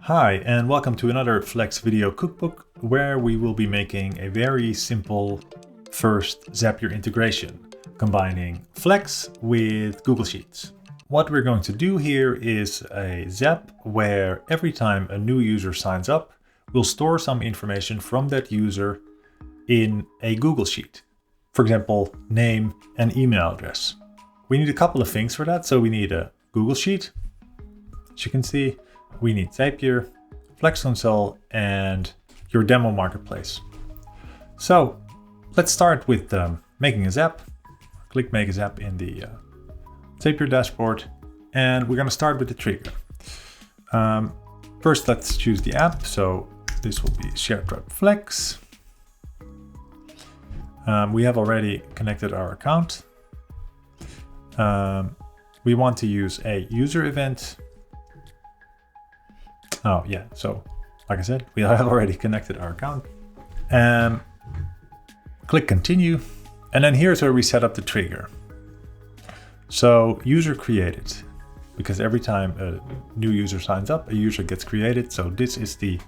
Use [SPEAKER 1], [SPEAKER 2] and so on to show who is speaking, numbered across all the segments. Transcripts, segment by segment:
[SPEAKER 1] Hi, and welcome to another Flex video cookbook where we will be making a very simple first Zapier integration, combining Flex with Google Sheets. What we're going to do here is a Zap where every time a new user signs up, we'll store some information from that user in a Google Sheet. For example, name and email address. We need a couple of things for that. So we need a Google Sheet, as you can see. We need Zapier, Flex Console, and your demo marketplace. So let's start with making a Zap. Click Make a Zap in the Zapier dashboard, and we're going to start with the trigger. First, let's choose the app. So this will be Sharetribe Flex. We have already connected our account. We want to use a user event. Oh yeah, so like I said, we have already connected our account. Click continue, and then here's where we set up the trigger. So user created, because every time a new user signs up, a user gets created. So this is the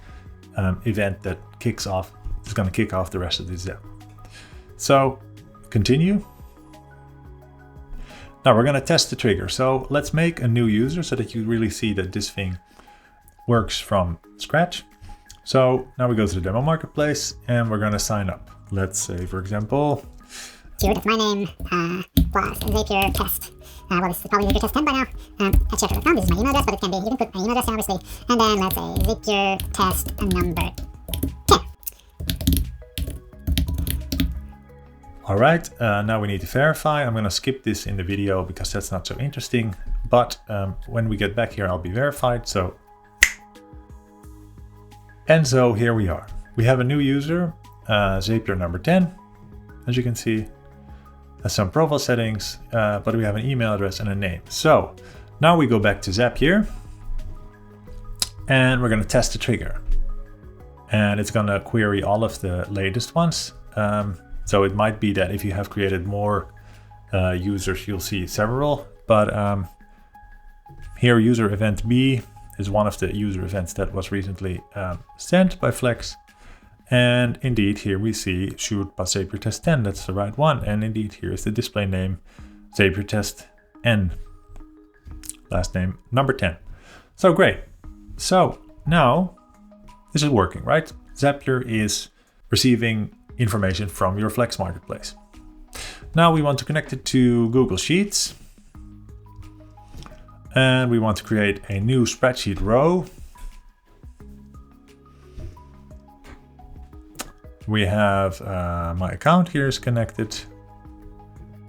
[SPEAKER 1] event that kicks off, is going to kick off the rest of the Zap. So continue. Now we're going to test the trigger. So let's make a new user so that you really see that this thing works from scratch. So now we go to the demo marketplace and we're going to sign up. Let's say, for example,
[SPEAKER 2] that's my name, plus Zapier test. Well, this is probably Zapier test 10 by now. At Sharetribe.com, this is my email address, but it can be, you can put my email address obviously. And then let's say Zapier test number 10.
[SPEAKER 1] All right, now we need to verify. I'm going to skip this in the video because that's not so interesting. But when we get back here, I'll be verified. And so here we are. We have a new user, Zapier number 10, as you can see. Has some profile settings, but we have an email address and a name. So now we go back to Zapier and we're going to test the trigger. And it's going to query all of the latest ones. So it might be that if you have created more users, you'll see several. But here, user event B is one of the user events that was recently sent by Flex. And indeed, here we see shoot by Zapier test 10. That's the right one. And indeed, here is the display name, Zapier test N. Last name, number 10. So great. So now this is working, right? Zapier is receiving information from your Flex marketplace. Now we want to connect it to Google Sheets. And we want to create a new spreadsheet row. We have my account here is connected.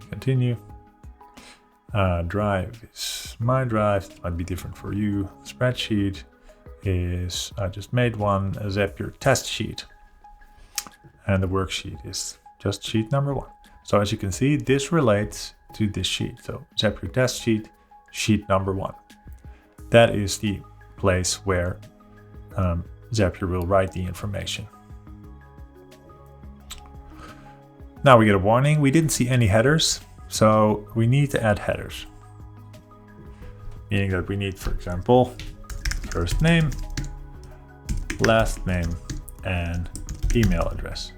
[SPEAKER 1] Continue. Drive is my drive. It might be different for you. Spreadsheet is, I just made one, a Zapier test sheet. And the worksheet is just sheet number 1. So as you can see, this relates to this sheet. So Zapier test sheet, sheet number 1. That is the place where Zapier will write the information. Now we get a warning. We didn't see any headers, so we need to add headers. Meaning that we need, for example, first name, last name, and email address,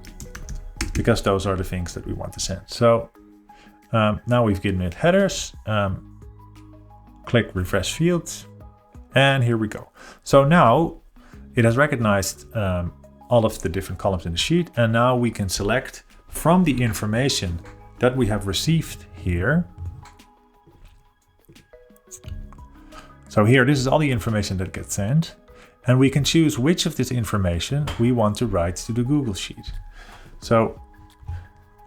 [SPEAKER 1] because those are the things that we want to send. So now we've given it headers. Click refresh fields, and here we go. So now it has recognized all of the different columns in the sheet, and now we can select from the information that we have received here. So here, this is all the information that gets sent, and we can choose which of this information we want to write to the Google Sheet. So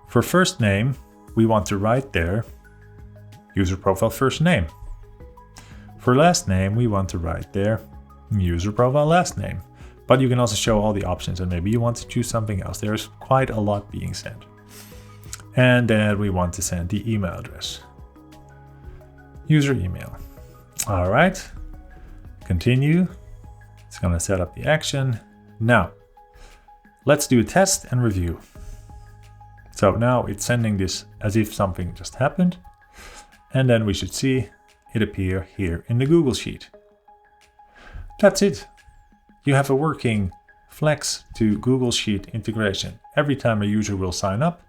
[SPEAKER 1] for first name, we want to write there user profile first name. For last name, we want to write there user profile last name. But you can also show all the options, and maybe you want to choose something else. There's quite a lot being sent. And then we want to send the email address. User email. All right. Continue. It's going to set up the action. Now, let's do a test and review. So now it's sending this as if something just happened. And then we should see it appear here in the Google Sheet. That's it. you have a working Flex to Google Sheet integration every time a user will sign up.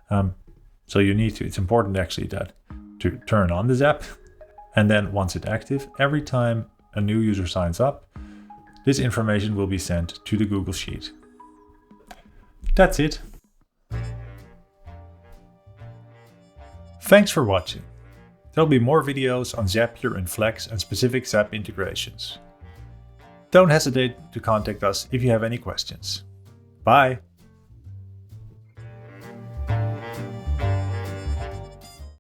[SPEAKER 1] So it's important actually to turn on the Zap. And then once it's active, every time a new user signs up, this information will be sent to the Google Sheet. That's it. Thanks for watching. There'll be more videos on Zapier and Flex and specific Zap integrations. Don't hesitate to contact us if you have any questions. Bye!